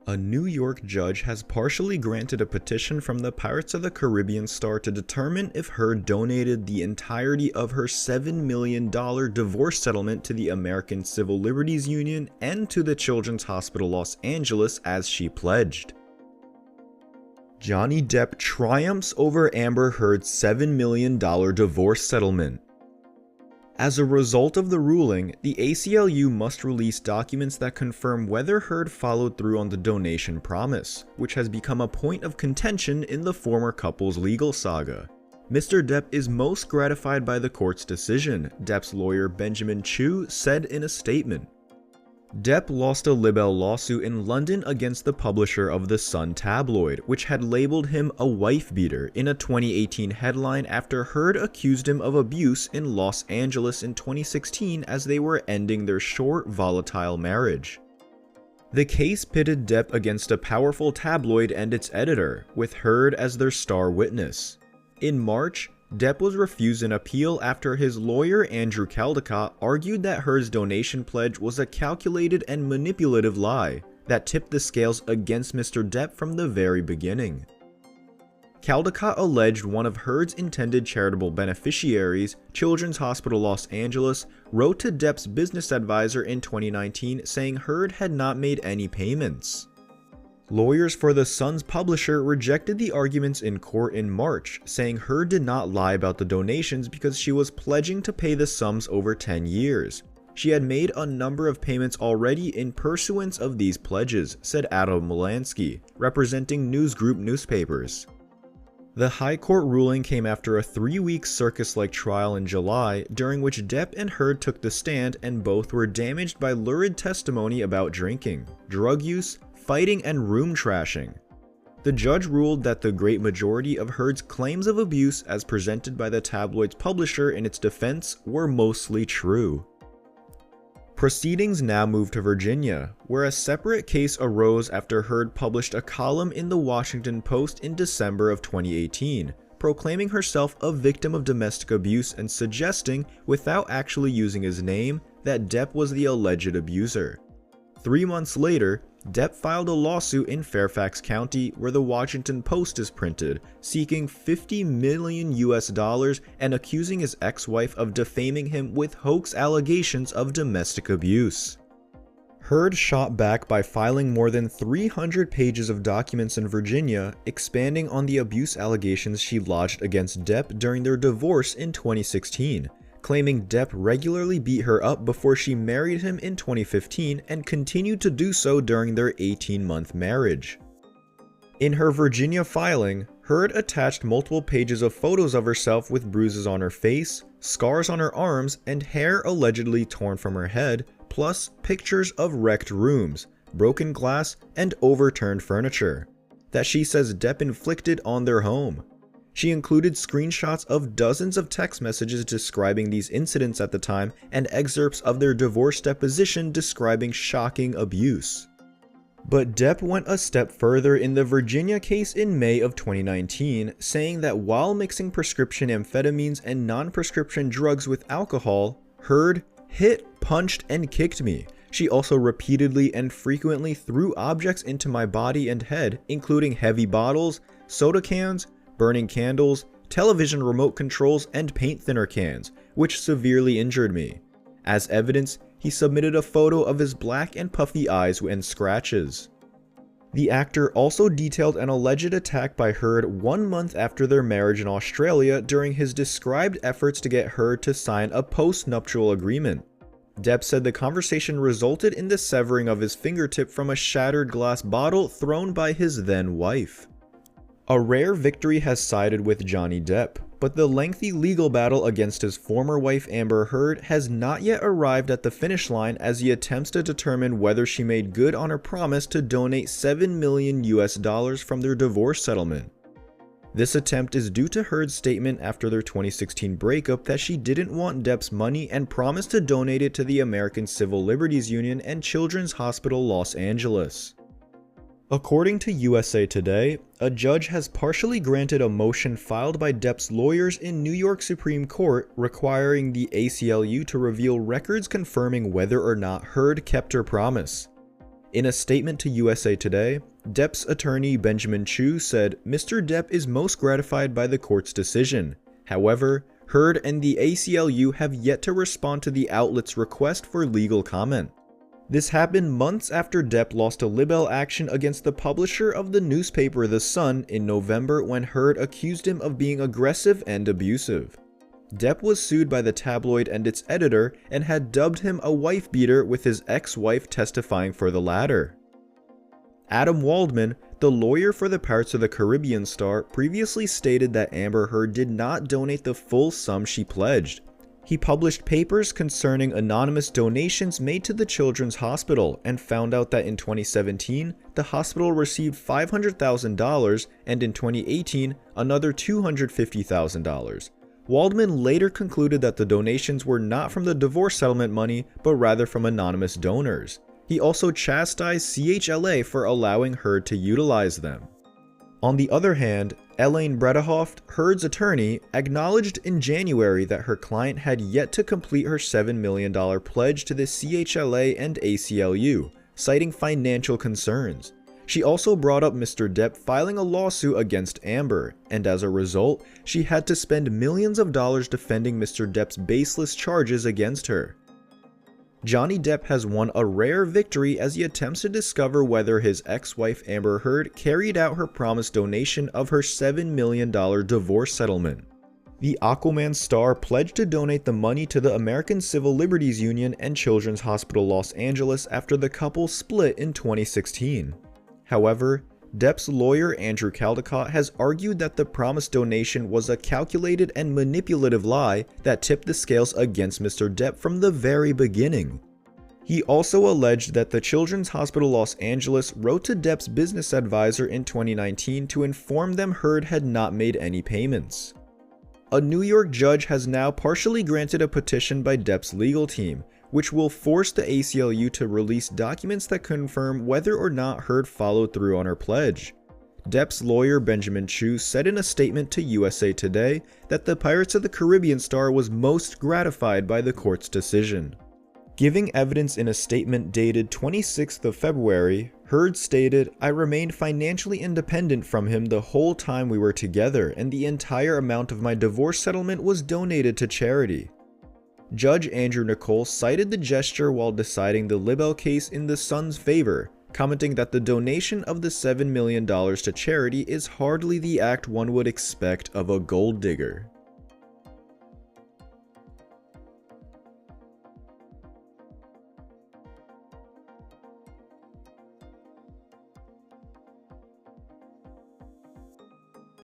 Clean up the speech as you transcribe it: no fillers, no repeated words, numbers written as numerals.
A New York judge has partially granted a petition from the Pirates of the Caribbean star to determine if Heard donated the entirety of her $7 million divorce settlement to the American Civil Liberties Union and to the Children's Hospital Los Angeles as she pledged. Johnny Depp triumphs over Amber Heard's $7 million divorce settlement. As a result of the ruling, the ACLU must release documents that confirm whether Heard followed through on the donation promise, which has become a point of contention in the former couple's legal saga. Mr. Depp is most gratified by the court's decision, Depp's lawyer Benjamin Chu said in a statement. Depp lost a libel lawsuit in London against the publisher of The Sun tabloid, which had labeled him a wife-beater in a 2018 headline after Heard accused him of abuse in Los Angeles in 2016 as they were ending their short, volatile marriage. The case pitted Depp against a powerful tabloid and its editor, with Heard as their star witness. In March, Depp was refused an appeal after his lawyer Andrew Caldecott argued that Heard's donation pledge was a calculated and manipulative lie that tipped the scales against Mr. Depp from the very beginning. Caldecott alleged one of Heard's intended charitable beneficiaries, Children's Hospital Los Angeles, wrote to Depp's business advisor in 2019 saying Heard had not made any payments. Lawyers for The Sun's publisher rejected the arguments in court in March, saying Heard did not lie about the donations because she was pledging to pay the sums over 10 years. She had made a number of payments already in pursuance of these pledges, said Adam Molansky, representing News Group newspapers. The High Court ruling came after a 3-week circus-like trial in July, during which Depp and Heard took the stand and both were damaged by lurid testimony about drinking, drug use, fighting, and room trashing. The judge ruled that the great majority of Heard's claims of abuse as presented by the tabloid's publisher in its defense were mostly true. Proceedings now moved to Virginia, where a separate case arose after Heard published a column in the Washington Post in December of 2018, proclaiming herself a victim of domestic abuse and suggesting, without actually using his name, that Depp was the alleged abuser. 3 months later, Depp filed a lawsuit in Fairfax County where the Washington Post is printed, seeking $50 million and accusing his ex-wife of defaming him with hoax allegations of domestic abuse. Heard shot back by filing more than 300 pages of documents in Virginia, expanding on the abuse allegations she lodged against Depp during their divorce in 2016. Claiming Depp regularly beat her up before she married him in 2015 and continued to do so during their 18-month marriage. In her Virginia filing, Heard attached multiple pages of photos of herself with bruises on her face, scars on her arms, and hair allegedly torn from her head, plus pictures of wrecked rooms, broken glass, and overturned furniture that she says Depp inflicted on their home. She included screenshots of dozens of text messages describing these incidents at the time and excerpts of their divorce deposition describing shocking abuse. But Depp went a step further in the Virginia case in May of 2019, saying that while mixing prescription amphetamines and non-prescription drugs with alcohol, Heard hit, punched, and kicked me. She also repeatedly and frequently threw objects into my body and head, including heavy bottles, soda cans, burning candles, television remote controls, and paint thinner cans, which severely injured me. As evidence, he submitted a photo of his black and puffy eyes and scratches. The actor also detailed an alleged attack by Heard 1 month after their marriage in Australia during his described efforts to get Heard to sign a post-nuptial agreement. Depp said the conversation resulted in the severing of his fingertip from a shattered glass bottle thrown by his then-wife. A rare victory has sided with Johnny Depp, but the lengthy legal battle against his former wife Amber Heard has not yet arrived at the finish line as he attempts to determine whether she made good on her promise to donate $7 million from their divorce settlement. This attempt is due to Heard's statement after their 2016 breakup that she didn't want Depp's money and promised to donate it to the American Civil Liberties Union and Children's Hospital Los Angeles. According to USA Today, a judge has partially granted a motion filed by Depp's lawyers in New York Supreme Court requiring the ACLU to reveal records confirming whether or not Heard kept her promise. In a statement to USA Today, Depp's attorney Benjamin Chu said, "Mr. Depp is most gratified by the court's decision. However, Heard and the ACLU have yet to respond to the outlet's request for legal comment." This happened months after Depp lost a libel action against the publisher of the newspaper The Sun in November when Heard accused him of being aggressive and abusive. Depp was sued by the tabloid and its editor and had dubbed him a wife-beater, with his ex-wife testifying for the latter. Adam Waldman, the lawyer for the Pirates of the Caribbean star, previously stated that Amber Heard did not donate the full sum she pledged. He published papers concerning anonymous donations made to the Children's Hospital and found out that in 2017, the hospital received $500,000 and in 2018, another $250,000. Waldman later concluded that the donations were not from the divorce settlement money, but rather from anonymous donors. He also chastised CHLA for allowing Heard to utilize them. On the other hand, Elaine Bredehoft, Heard's attorney, acknowledged in January that her client had yet to complete her $7 million pledge to the CHLA and ACLU, citing financial concerns. She also brought up Mr. Depp filing a lawsuit against Amber, and as a result, she had to spend millions of dollars defending Mr. Depp's baseless charges against her. Johnny Depp has won a rare victory as he attempts to discover whether his ex-wife Amber Heard carried out her promised donation of her $7 million divorce settlement. The Aquaman star pledged to donate the money to the American Civil Liberties Union and Children's Hospital Los Angeles after the couple split in 2016. However, Depp's lawyer Andrew Caldecott has argued that the promised donation was a calculated and manipulative lie that tipped the scales against Mr. Depp from the very beginning. He also alleged that the Children's Hospital Los Angeles wrote to Depp's business advisor in 2019 to inform them Heard had not made any payments. A New York judge has now partially granted a petition by Depp's legal team, which will force the ACLU to release documents that confirm whether or not Heard followed through on her pledge. Depp's lawyer Benjamin Chu said in a statement to USA Today that the Pirates of the Caribbean star was most gratified by the court's decision. Giving evidence in a statement dated 26th of February, Heard stated, "I remained financially independent from him the whole time we were together, and the entire amount of my divorce settlement was donated to charity." Judge Andrew Nicole cited the gesture while deciding the libel case in the Sun's favor, commenting that the donation of the $7 million to charity is hardly the act one would expect of a gold digger.